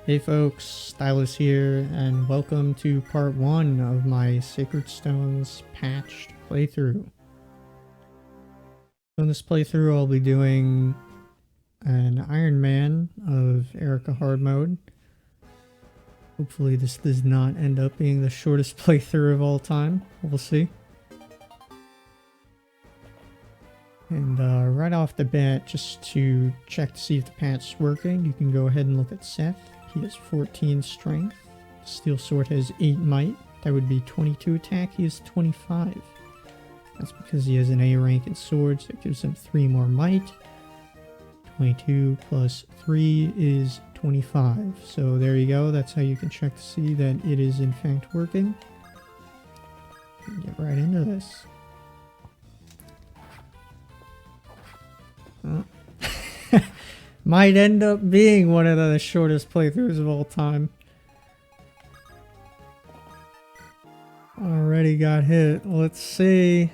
Hey folks, Stylus here, and welcome to part 1 of my Sacred Stones patched playthrough. In this playthrough I'll be doing an Ironman of Erica hard mode. Hopefully this does not end up being the shortest playthrough of all time, we'll see. And right off the bat, just to check to see if the patch is working, you can go ahead and look at Seth. He has 14 strength. Steel Sword has 8 might. That would be 22 attack. He has 25. That's because he has an A rank in swords. That gives him 3 more might. 22 plus 3 is 25. So there you go. That's how you can check to see that it is in fact working. Get right into this. Might end up being one of the shortest playthroughs of all time. Already got hit. Let's see.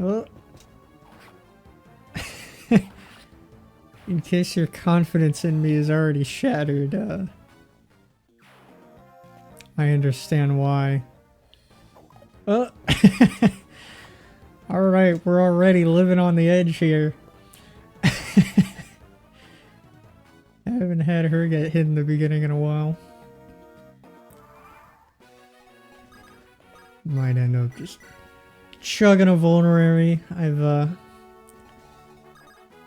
Oh. In case your confidence in me is already shattered, I understand why. Oh. Alright, we're already living on the edge here. I haven't had her get hit in the beginning in a while. Might end up just chugging a vulnerary. I've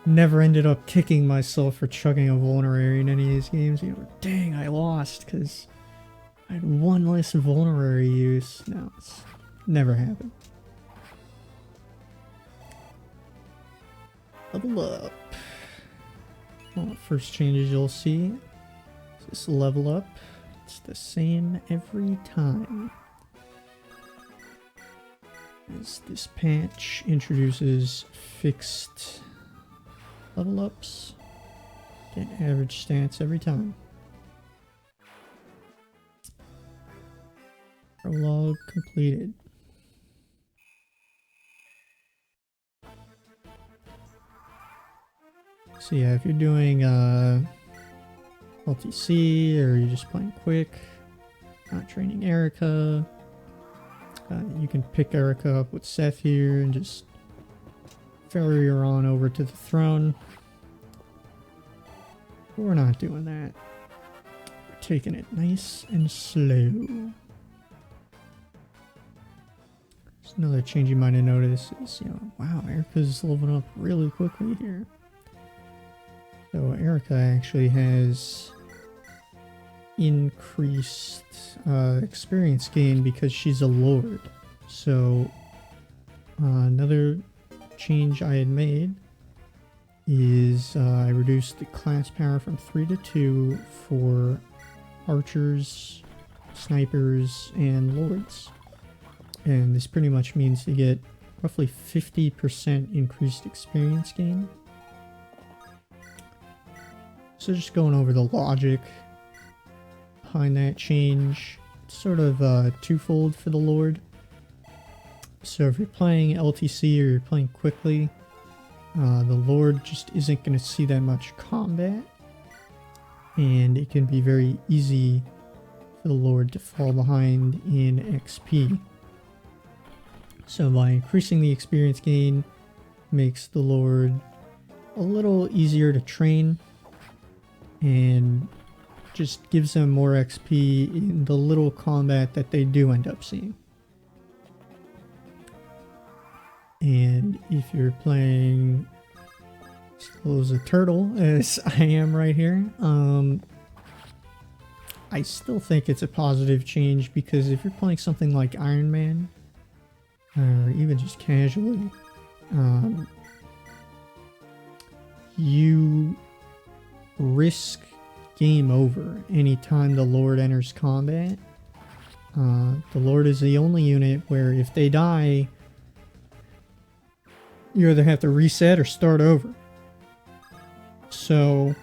never ended up kicking myself for chugging a vulnerary in any of these games. You know, dang, I lost because I had one less vulnerary use. No, it's never happened. Level up. Well, first changes you'll see is this level up. It's the same every time. As this patch introduces fixed level ups. Get average stats every time. Prologue completed. So yeah, if you're doing LTC or you're just playing quick, not training Erica, you can pick Erica up with Seth here and just ferry her on over to the throne. But we're not doing that. We're taking it nice and slow. There's another change you might have noticed is, you know, wow, Erica's leveling up really quickly here. So Erica actually has increased experience gain because she's a lord. So another change I had made is I reduced the class power from 3 to 2 for archers, snipers, and lords. And this pretty much means you get roughly 50% increased experience gain. So just going over the logic behind that change, it's sort of twofold for the Lord. So if you're playing LTC or you're playing quickly, the Lord just isn't going to see that much combat, and it can be very easy for the Lord to fall behind in XP. So by increasing the experience gain, makes the Lord a little easier to train, and just gives them more XP in the little combat that they do end up seeing. And if you're playing slow as a turtle, as I am right here, I still think it's a positive change, because if you're playing something like Ironman, or even just casually, you risk game over anytime the Lord enters combat. The Lord is the only unit where if they die, you either have to reset or start over. So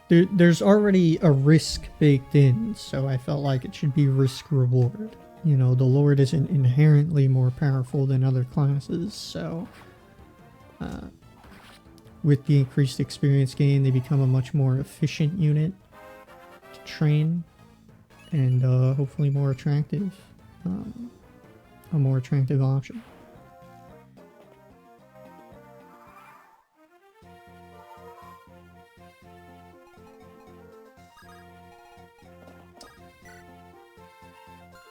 there's already a risk baked in, so I felt like it should be risk reward. You know, the Lord isn't inherently more powerful than other classes, so with the increased experience gain, they become a much more efficient unit to train, and hopefully more attractive, a more attractive option.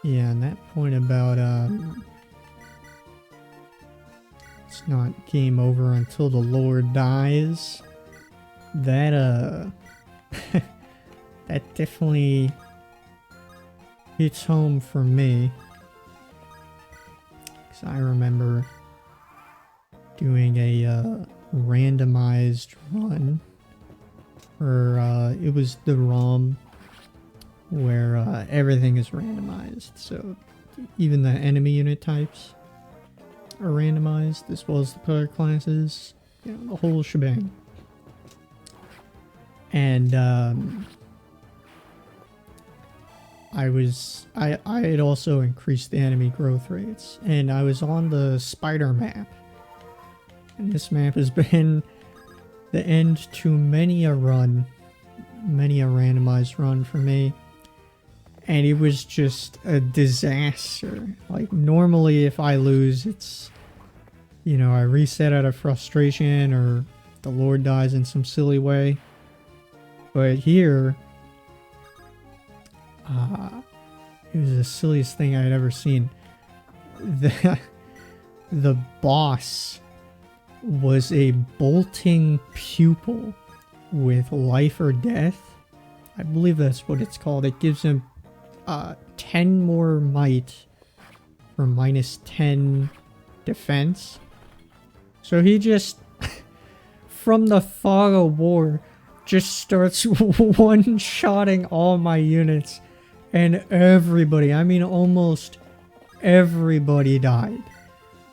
Yeah, and that point about it's not game over until the Lord dies, that that definitely hits home for me, because I remember doing a randomized run, or it was the ROM where everything is randomized, so even the enemy unit types are randomized, as well as the player classes, you know, the whole shebang. And I had also increased the enemy growth rates, and I was on the spider map, and this map has been the end to many a run, many a randomized run for me. And it was just a disaster. Like, normally if I lose, it's, you know, I reset out of frustration or the Lord dies in some silly way. But here, it was the silliest thing I had ever seen. The boss was a bolting pupil with life or death. I believe that's what it's called. It gives him 10 more might for minus 10 defense. So he just, from the fog of war, just starts one-shotting all my units, and everybody, I mean almost everybody died.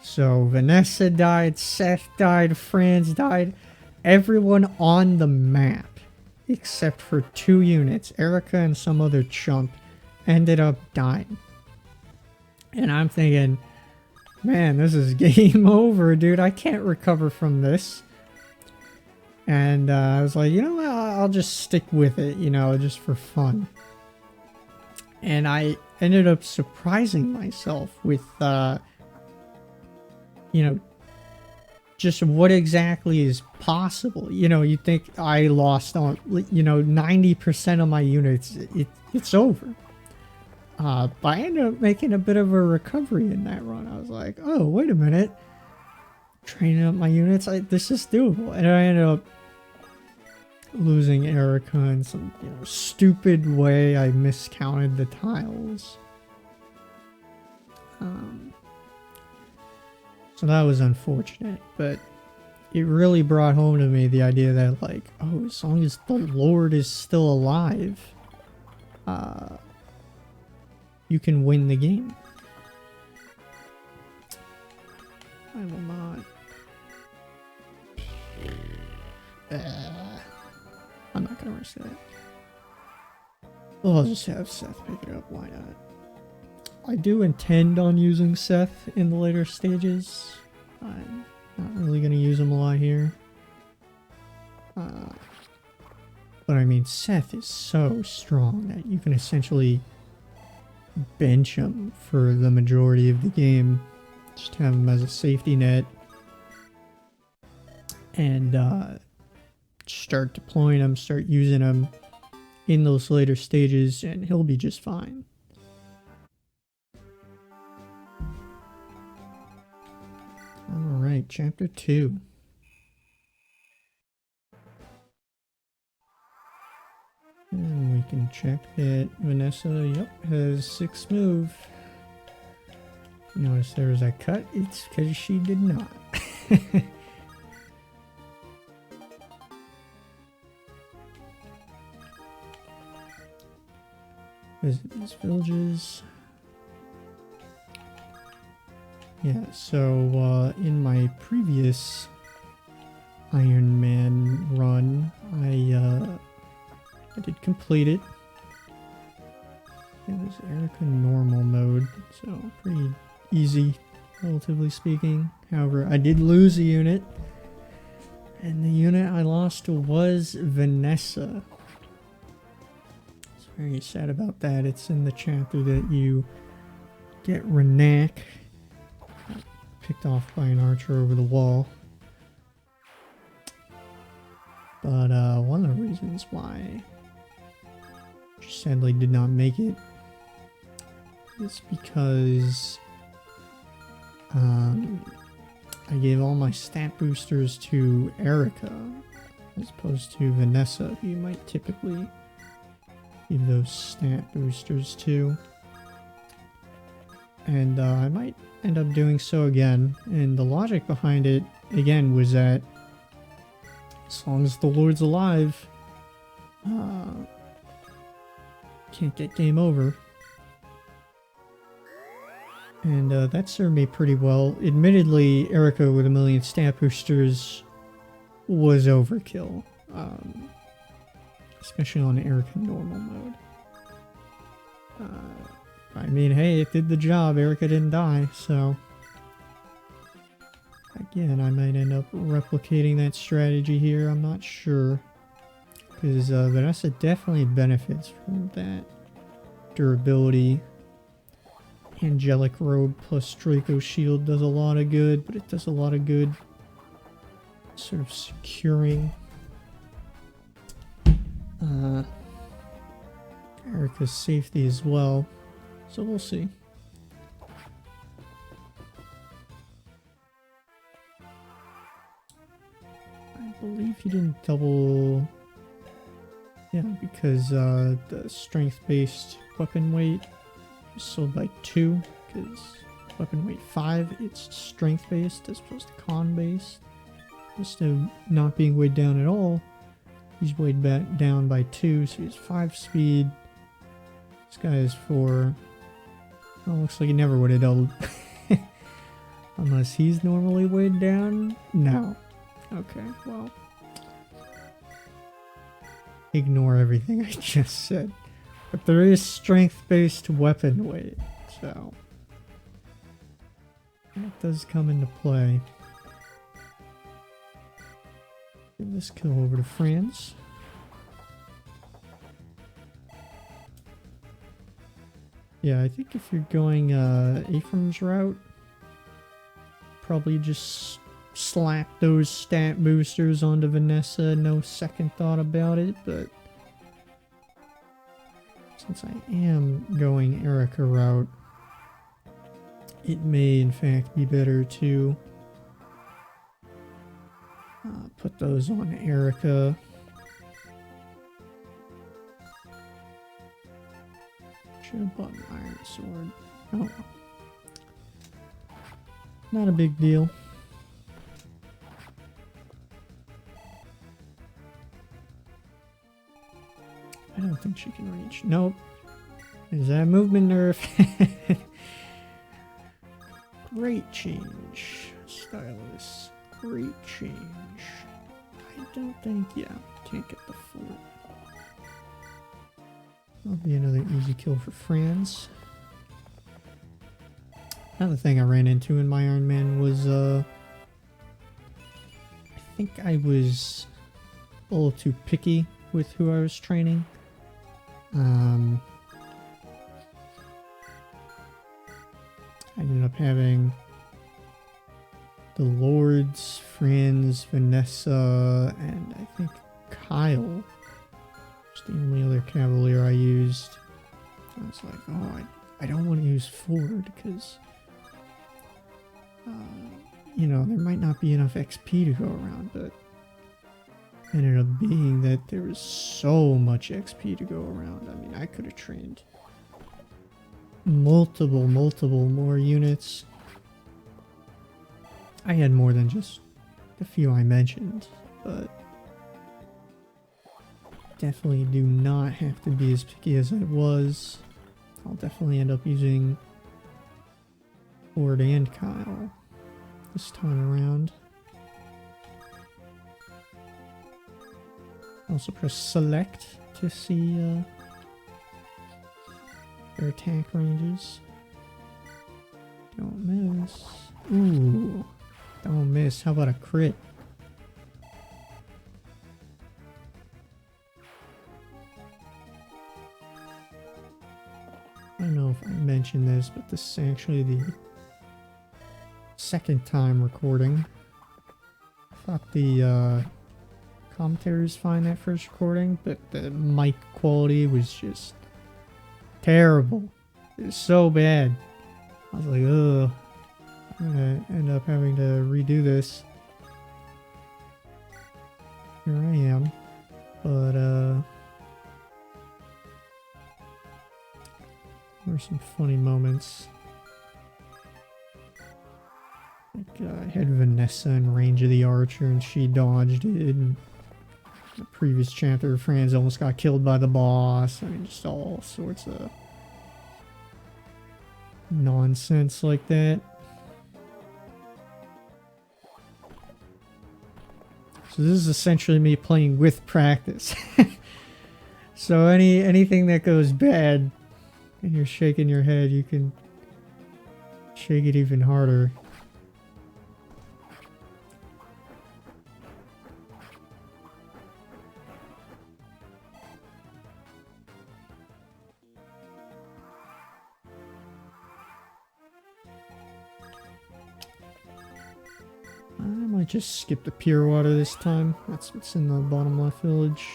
So Vanessa died, Seth died, Franz died, everyone on the map, except for 2 units, Erica and some other chump, ended up dying. And I'm thinking, man, this is game over, dude. I can't recover from this. And I was like, you know what, I'll just stick with it, you know, just for fun. And I ended up surprising myself with, you know, just what exactly is possible. You know, you think I lost on, you know, 90% of my units, it's over. But I ended up making a bit of a recovery in that run. I was like, oh, wait a minute. Training up my units, this is doable. And I ended up losing Erica in some, you know, stupid way. I miscounted the tiles. So that was unfortunate, but it really brought home to me the idea that, like, oh, as long as the Lord is still alive, you can win the game. I will not. I'm not gonna risk that. Well, I'll just have Seth pick it up. Why not? I do intend on using Seth in the later stages. I'm not really gonna use him a lot here. But I mean, Seth is so strong that you can essentially bench him for the majority of the game. Just have him as a safety net. And start deploying him, start using him in those later stages, and he'll be just fine. Alright, chapter 2. And we can check that Vanessa, yep, has 6 move. Notice there was a cut, it's because she did not. Visit these villages. Yeah, so in my previous Ironman run, I did complete it. It was Erica normal mode, so pretty easy, relatively speaking. However, I did lose a unit, And the unit I lost was Vanessa. It's very sad about that. It's in the chapter that you get Renak picked off by an archer over the wall. But one of the reasons why she sadly did not make it is because I gave all my stat boosters to Erica as opposed to Vanessa, who you might typically give those stat boosters to. And I might end up doing so again. And the logic behind it, again, was that as long as the Lord's alive, can't get game over. And that served me pretty well. Admittedly, Erica with 1,000,000 stat boosters was overkill. Especially on Erica normal mode. I mean, hey, it did the job. Erica didn't die, so... Again, I might end up replicating that strategy here. I'm not sure. Because Vanessa definitely benefits from that durability. Angelic Robe plus Draco Shield does a lot of good, but it does a lot of good sort of securing Erica's safety as well. So we'll see. I believe he didn't double... Yeah, because the strength-based weapon weight is sold by 2, because weapon weight 5, it's strength-based as opposed to con-based. Instead of not being weighed down at all, he's weighed back down by 2, so he's 5 speed. This guy is 4. Oh, looks like he never would have doubled. Unless he's normally weighed down? No. Okay, well. Ignore everything I just said. But there is strength-based weapon weight, so that does come into play. Give this kill over to Franz. Yeah, I think if you're going Ephraim's route, probably just slap those stat boosters onto Vanessa, no second thought about it, but since I am going Erica route, it may in fact be better to put those on Erica. Should have bought an iron sword. Oh. Not a big deal. I don't think she can reach. Nope. Is that movement nerf? Great change. Stylus. Great change. I don't think, yeah, can't get the fort. That'll be another easy kill for Franz. Another thing I ran into in my Ironman was, I think I was a little too picky with who I was training. I ended up having the Lords, Franz, Vanessa, and I think Kyle. It's the only other Cavalier I used. I was like, oh, I don't want to use Ford because, you know, there might not be enough XP to go around, but ended up being that there was so much XP to go around. I mean, I could have trained multiple more units. I had more than just the few I mentioned, but definitely do not have to be as picky as I was. I'll definitely end up using Ford and Kyle this time around. Also press select to see their attack ranges. Don't miss. Ooh, don't miss. How about a crit? don't know if I mentioned this, but this is actually the second time recording. I thought the commentary was fine that first recording, but the mic quality was just terrible. It was so bad. I was like, ugh, I'm gonna end up having to redo this. Here I am, but there were some funny moments. Like, I had Vanessa in range of the archer and she dodged it. And the previous chapter, Franz almost got killed by the boss. I mean, just all sorts of nonsense like that. So this is essentially me playing with practice. So anything that goes bad and you're shaking your head, you can shake it even harder. I might just skip the pure water this time. That's what's in the bottom left village.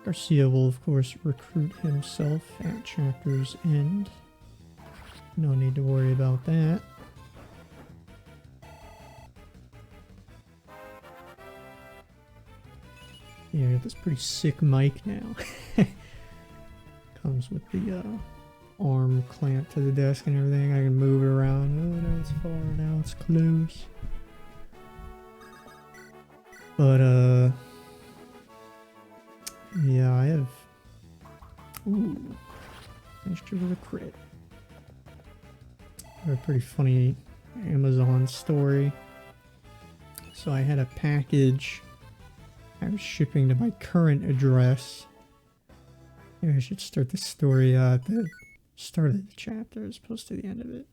Garcia will, of course, recruit himself at chapter's end. No need to worry about that. Yeah, I got this pretty sick mic now. Comes with the arm clamped to the desk and everything. I can move it around. Oh, now it's far, now it's close. But yeah, I have... Ooh, nice with a crit. I have a pretty funny Amazon story. So I had a package I was shipping to my current address. Maybe I should start the story at the start of the chapter as opposed to the end of it.